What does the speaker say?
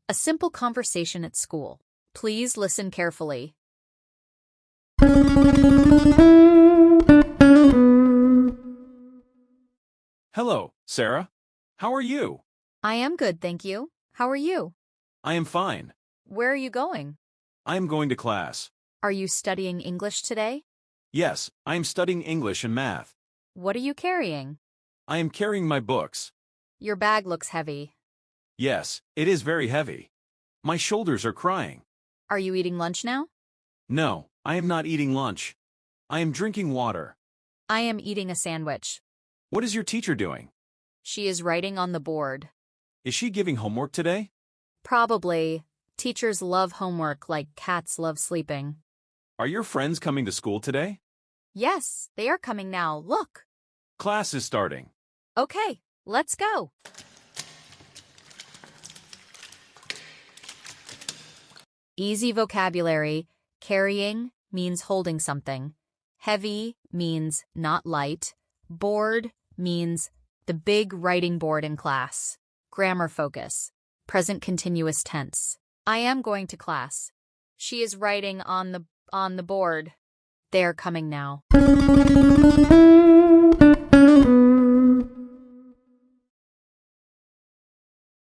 A simple conversation at school. Please listen carefully. Hello, Sarah. How are you? I am good, thank you. How are you? I am fine. Where are you going? I am going to class. Are you studying English today? Yes, I am studying English and math. What are you carrying? I am carrying my books. Your bag looks heavy. Yes, it is very heavy. My shoulders are crying. Are you eating lunch now? No, I am not eating lunch. I am drinking water. I am eating a sandwich. What is your teacher doing? She is writing on the board. Is she giving homework today? Probably. Teachers love homework like cats love sleeping. Are your friends coming to school today? Yes, they are coming now. Look. Class is starting. Okay, let's go. Easy vocabulary. Carrying means holding something. Heavy means not light. Board means the big writing board in class. Grammar focus. Present continuous tense. I am going to class. She is writing on the board. They are coming now.